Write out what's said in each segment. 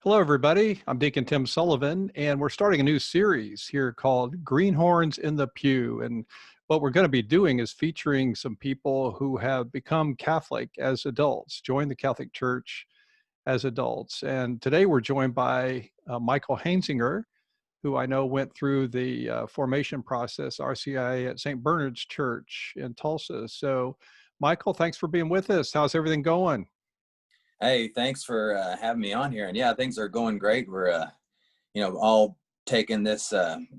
Hello, everybody. I'm Deacon Tim Sullivan, and we're starting a new series here called Greenhorns in the Pew. And what we're going to be doing is featuring some people who have become Catholic as adults, joined the Catholic Church as adults. And today we're joined by Michaul Hainzinger, who I know went through the formation process, RCIA at St. Bernard's Church in Tulsa. So, Michaul, thanks for being with us. How's everything going? Hey, thanks for having me on here. And yeah, things are going great. We're, all taking this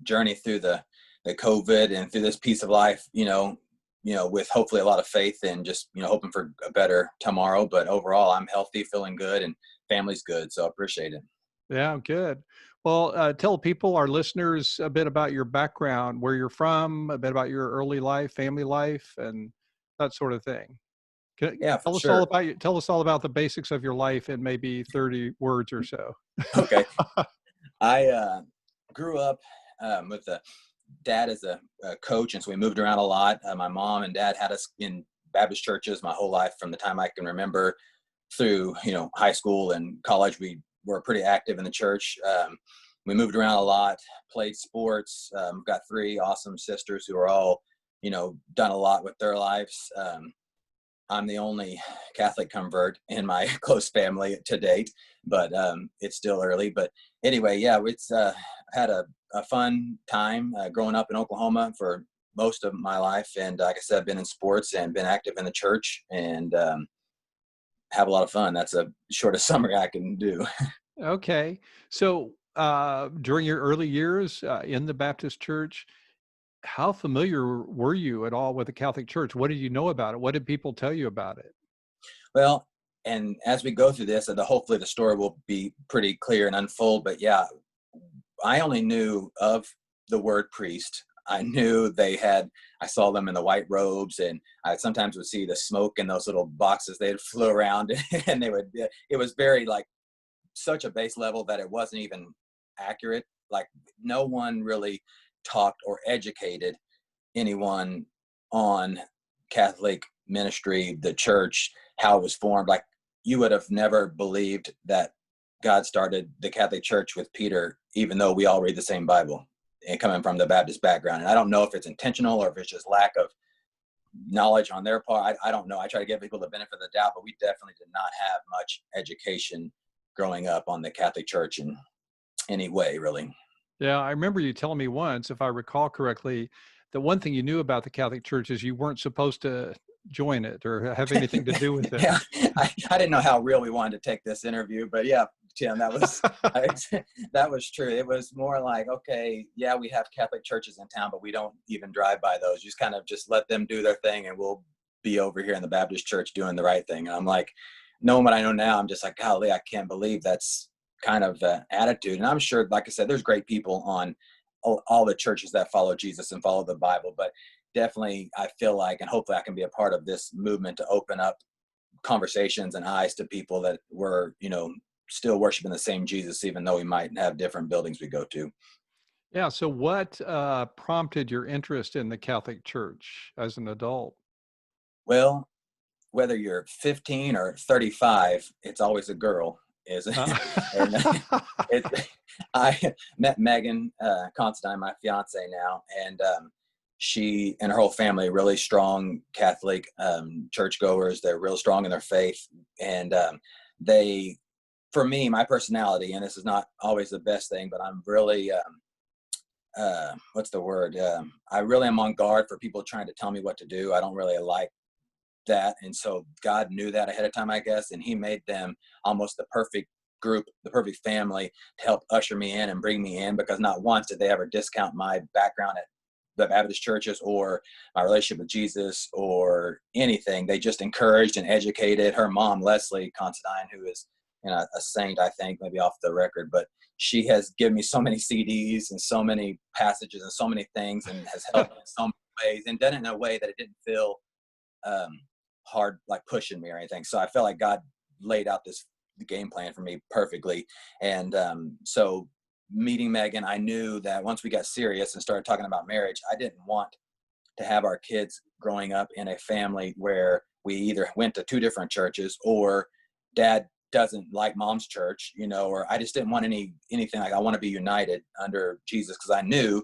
journey through the COVID and through this piece of life, with hopefully a lot of faith and just, hoping for a better tomorrow. But overall, I'm healthy, feeling good, and family's good. So I appreciate it. Yeah, good. Well, tell people, our listeners, a bit about your background, where you're from, a bit about your early life, family life, and that sort of thing. Yeah, for Tell us all sure. about you. Tell us all about the basics of your life in maybe 30 words or so. Okay. I grew up with a dad as a coach, and so we moved around a lot. My mom and dad had us in Baptist churches my whole life from the time I can remember through high school and college. We were pretty active in the church. We moved around a lot, played sports. We've got three awesome sisters who are all done a lot with their lives. I'm the only Catholic convert in my close family to date, but it's still early. But anyway, yeah, it's had a fun time growing up in Oklahoma for most of my life. And like I said, I've been in sports and been active in the church and have a lot of fun. That's a shortest summary I can do. Okay. So, during your early years in the Baptist Church, how familiar were you at all with the Catholic Church? What did you know about it? What did people tell you about it? Well, and as we go through this, hopefully the story will be pretty clear and unfold. But yeah, I only knew of the word priest. I knew I saw them in the white robes, and I sometimes would see the smoke in those little boxes they'd flew around, and it was very like such a base level that it wasn't even accurate. Like no one really talked or educated anyone on Catholic ministry, the church, how it was formed. Like you would have never believed that God started the Catholic Church with Peter, even though we all read the same Bible and coming from the Baptist background. And I don't know if it's intentional or if it's just lack of knowledge on their part. I don't know. I try to give people the benefit of the doubt, but we definitely did not have much education growing up on the Catholic Church in any way, really. Yeah, I remember you telling me once, if I recall correctly, that one thing you knew about the Catholic Church is you weren't supposed to join it or have anything to do with it. Yeah, I didn't know how real we wanted to take this interview, but yeah, Tim, that was true. It was more like, okay, yeah, we have Catholic churches in town, but we don't even drive by those. You just kind of just let them do their thing, and we'll be over here in the Baptist church doing the right thing. And I'm like, knowing what I know now, I'm just like, golly, I can't believe that's kind of the attitude. And I'm sure, like I said, there's great people on all the churches that follow Jesus and follow the Bible, but definitely I feel like, and hopefully I can be a part of this movement to open up conversations and eyes to people that were, still worshiping the same Jesus, even though we might have different buildings we go to. Yeah. So, what prompted your interest in the Catholic Church as an adult? Well, whether you're 15 or 35, it's always a girl, is Uh, and it, I met Megan Constantine, my fiance now, and she and her whole family are really strong Catholic churchgoers. They're real strong in their faith, and they, for me, my personality, and this is not always the best thing, but I'm really what's the word? I really am on guard for people trying to tell me what to do. I don't really like that. And so God knew that ahead of time, I guess. And he made them almost the perfect group, the perfect family to help usher me in and bring me in, because not once did they ever discount my background at the Baptist churches or my relationship with Jesus or anything. They just encouraged and educated. Her mom, Leslie Considine, who is a saint, I think, maybe off the record, but she has given me so many CDs and so many passages and so many things, and has helped me in so many ways, and done it in a way that it didn't feel um, hard, like pushing me or anything. So I felt like God laid out this game plan for me perfectly. And so meeting Megan, I knew that once we got serious and started talking about marriage, I didn't want to have our kids growing up in a family where we either went to two different churches or dad doesn't like mom's church, or I just didn't want anything. Like, I want to be united under Jesus, because I knew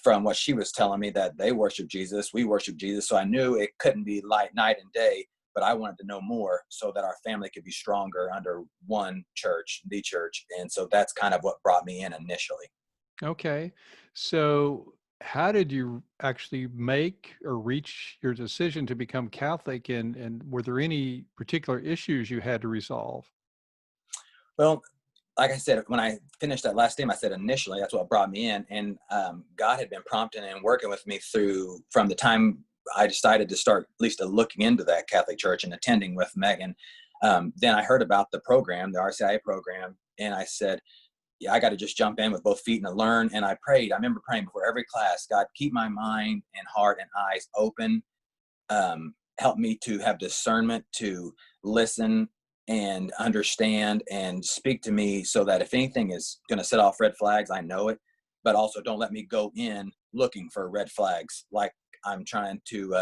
from what she was telling me that they worship Jesus, we worship Jesus. So I knew it couldn't be like night and day, but I wanted to know more so that our family could be stronger under one church, the church. And so that's kind of what brought me in initially. Okay. So, how did you actually make or reach your decision to become Catholic? And were there any particular issues you had to resolve? Well, like I said, when I finished that last name, I said initially that's what brought me in, and God had been prompting and working with me from the time I decided to start at least looking into that Catholic Church and attending with Megan. Then I heard about the program, the RCIA program, and I said, yeah, I got to just jump in with both feet and learn. And I prayed. I remember praying before every class, God, keep my mind and heart and eyes open. Help me to have discernment to listen and understand and speak to me, so that if anything is going to set off red flags, I know it, but also don't let me go in looking for red flags. Like, I'm trying to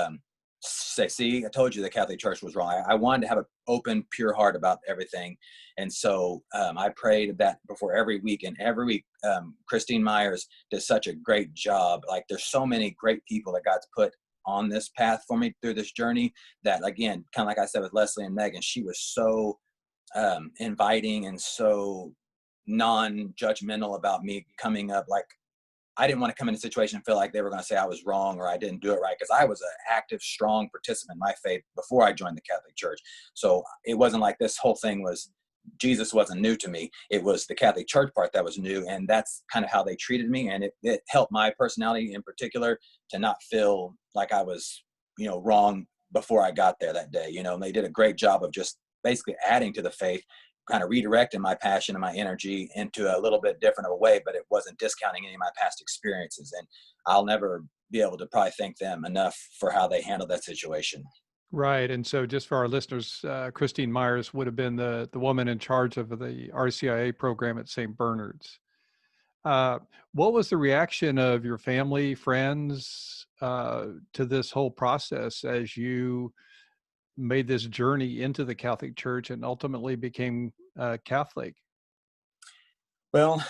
say, see, I told you the Catholic Church was wrong. I wanted to have an open, pure heart about everything. And so I prayed that before every week, and every week, Christine Myers does such a great job. Like, there's so many great people that God's put on this path for me through this journey, that, again, kind of like I said with Leslie and Megan, she was so inviting and so non-judgmental about me coming up. Like, I didn't want to come in a situation and feel like they were going to say I was wrong or I didn't do it right, because I was an active, strong participant in my faith before I joined the Catholic Church. So it wasn't like this whole thing was, Jesus wasn't new to me. It was the Catholic Church part that was new, and that's kind of how they treated me. And it helped my personality in particular to not feel like I was, wrong before I got there that day. And they did a great job of just basically adding to the faith, kind of redirecting my passion and my energy into a little bit different of a way, but it wasn't discounting any of my past experiences. And I'll never be able to probably thank them enough for how they handled that situation. Right. And so, just for our listeners, Christine Myers would have been the woman in charge of the RCIA program at St. Bernard's. Uh, what was the reaction of your family, friends, to this whole process as you made this journey into the Catholic Church and ultimately became Catholic? Well,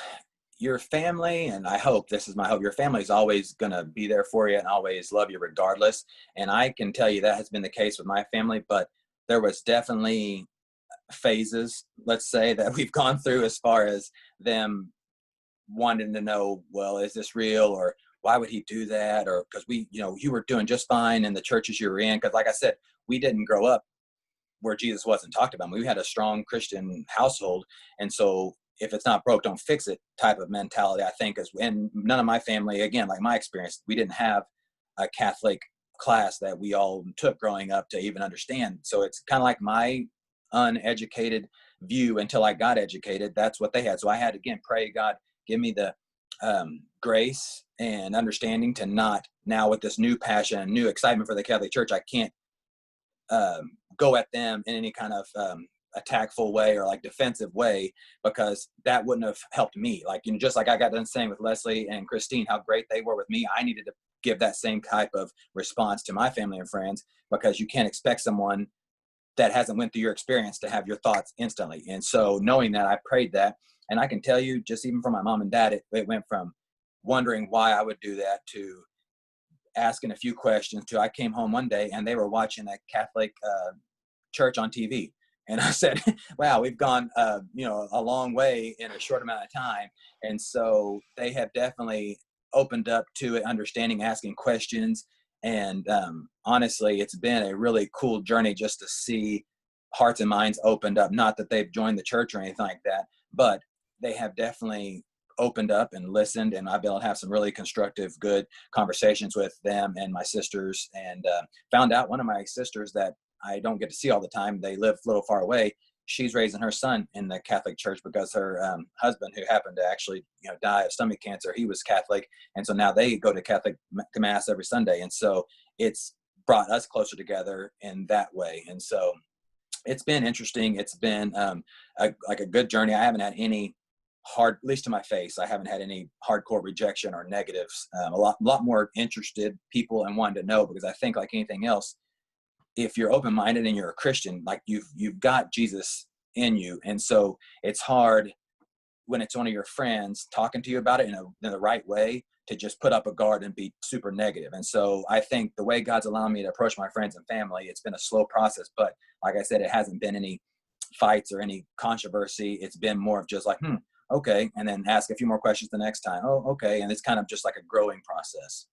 your family, and I hope, this is my hope, your family is always going to be there for you and always love you regardless. And I can tell you that has been the case with my family, but there was definitely phases, let's say, that we've gone through as far as them wanting to know, well, is this real, or why would he do that? Or because you were doing just fine in the churches you were in. Because like I said, we didn't grow up where Jesus wasn't talked about. We had a strong Christian household. And so if it's not broke, don't fix it type of mentality, I think, and none of my family, again, like my experience, we didn't have a Catholic class that we all took growing up to even understand. So it's kind of like my uneducated view until I got educated. That's what they had. So I had to, again, pray, God, give me the grace and understanding to not, now with this new passion and new excitement for the Catholic Church, I can't go at them in any kind of attackful way or like defensive way, because that wouldn't have helped me. Like, just like I got done saying with Leslie and Christine, how great they were with me, I needed to give that same type of response to my family and friends, because you can't expect someone that hasn't went through your experience to have your thoughts instantly. And so knowing that, I prayed that. And I can tell you, just even for my mom and dad, it went from wondering why I would do that to asking a few questions to, I came home one day and they were watching a Catholic church on TV. And I said, wow, we've gone, a long way in a short amount of time. And so they have definitely opened up to it, understanding, asking questions. And honestly, it's been a really cool journey just to see hearts and minds opened up. Not that they've joined the church or anything like that, but they have definitely opened up and listened. And I've been able to have some really constructive, good conversations with them and my sisters, and found out one of my sisters that I don't get to see all the time, they live a little far away. She's raising her son in the Catholic Church because her husband, who happened to actually die of stomach cancer, he was Catholic. And so now they go to Catholic Mass every Sunday. And so it's brought us closer together in that way. And so it's been interesting. It's been like a good journey. I haven't had any hard, at least to my face, I haven't had any hardcore rejection or negatives. A lot more interested people and wanting to know, because I think, like anything else, if you're open-minded and you're a Christian, like you've got Jesus in you. And so it's hard when it's one of your friends talking to you about it in the right way to just put up a guard and be super negative. And so I think the way God's allowing me to approach my friends and family, it's been a slow process, but like I said, it hasn't been any fights or any controversy. It's been more of just like, okay. And then ask a few more questions the next time. Oh, okay. And it's kind of just like a growing process.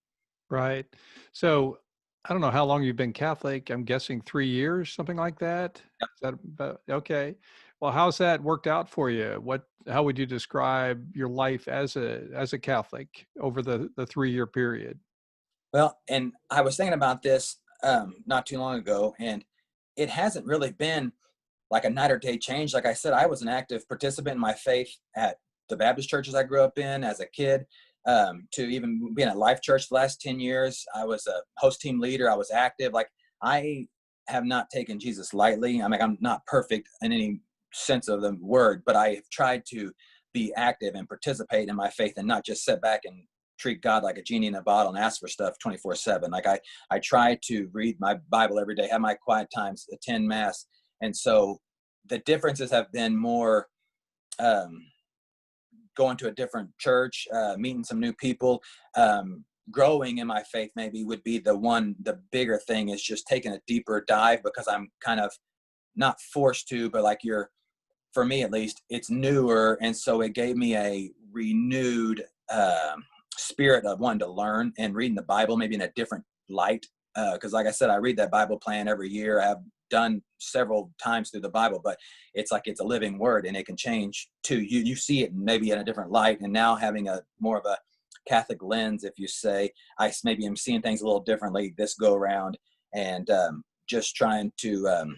Right. So I don't know how long you've been Catholic. I'm guessing 3 years, something like that. Yep. Is that about, okay? Well, how's that worked out for you? How would you describe your life as a Catholic over the 3 year period? Well, and I was thinking about this not too long ago, and it hasn't really been like a night or day change. Like I said, I was an active participant in my faith at the Baptist churches I grew up in as a kid, to even being at Life Church the last 10 years. I was a host team leader. I was active. Like, I have not taken Jesus lightly. I mean, I'm not perfect in any sense of the word, but I have tried to be active and participate in my faith and not just sit back and treat God like a genie in a bottle and ask for stuff 24/7. Like I try to read my Bible every day, have my quiet times, attend mass. And so the differences have been more going to a different church, meeting some new people, growing in my faith maybe would be the bigger thing is just taking a deeper dive, because I'm kind of not forced to, but like for me at least, it's newer. And so it gave me a renewed spirit of wanting to learn and reading the Bible maybe in a different light. Because like I said, I read that Bible plan every year. I have done several times through the Bible, but it's like it's a living word and it can change too. You see it maybe in a different light. And now having a more of a Catholic lens, if you say, I maybe am seeing things a little differently this go around, and just trying to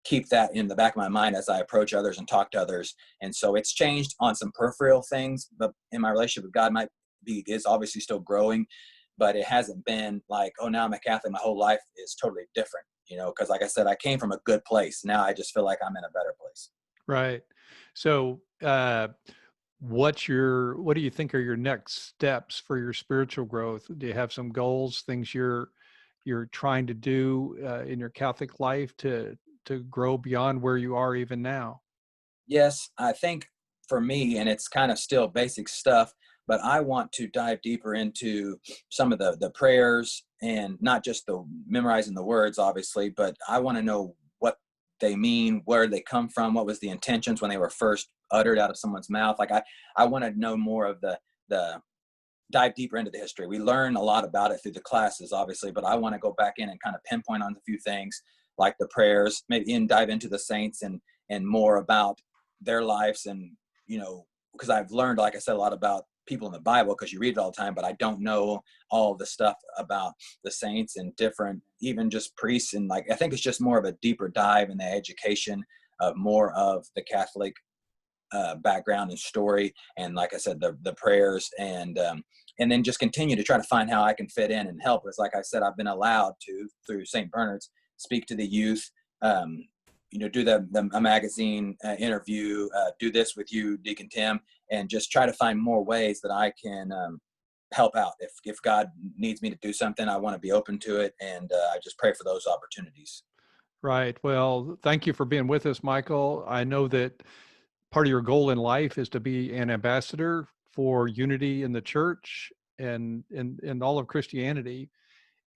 keep that in the back of my mind as I approach others and talk to others. And so it's changed on some peripheral things, but in my relationship with God is obviously still growing, but it hasn't been like, oh, now I'm a Catholic, my whole life is totally different, because like I said, I came from a good place. Now I just feel like I'm in a better place. Right. So, what do you think are your next steps for your spiritual growth? Do you have some goals, things you're trying to do in your Catholic life to grow beyond where you are even now? Yes, I think for me, and it's kind of still basic stuff, but I want to dive deeper into some of the prayers, and not just the memorizing the words, obviously, but I want to know what they mean, where they come from, what was the intentions when they were first uttered out of someone's mouth. Like I want to know more of the dive deeper into the history. We learn a lot about it through the classes, obviously, but I want to go back in and kind of pinpoint on a few things like the prayers, maybe dive into the saints and more about their lives. And, because I've learned, like I said, a lot about people in the Bible because you read it all the time, but I don't know all the stuff about the saints and different, even just priests. And like, I think it's just more of a deeper dive in the education of more of the Catholic background and story. And like I said, the prayers, and then just continue to try to find how I can fit in and help. Because like I said, I've been allowed to, through St. Bernard's, speak to the youth, do a magazine interview, do this with you, Deacon Tim, and just try to find more ways that I can help out. If God needs me to do something, I want to be open to it. And I just pray for those opportunities. Right. Well, thank you for being with us, Michaul. I know that part of your goal in life is to be an ambassador for unity in the church and in all of Christianity,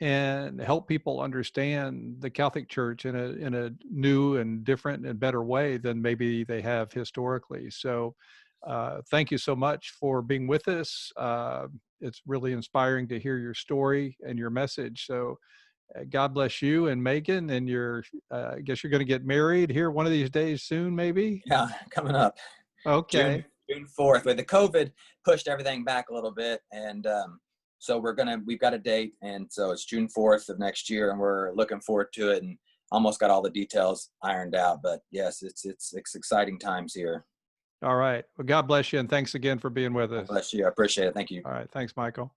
and help people understand the Catholic Church in a new and different and better way than maybe they have historically. So, thank you so much for being with us. It's really inspiring to hear your story and your message. So, God bless you and Megan, and I guess you're going to get married here one of these days soon, maybe. Yeah, coming up Okay. June 4th. With the COVID pushed everything back a little bit, and so we've got a date, and so it's June 4th of next year, and we're looking forward to it, and almost got all the details ironed out. But yes, it's exciting times here. All right. Well, God bless you, and thanks again for being with God us. bless you. I appreciate it. Thank you. All right. Thanks, Michaul.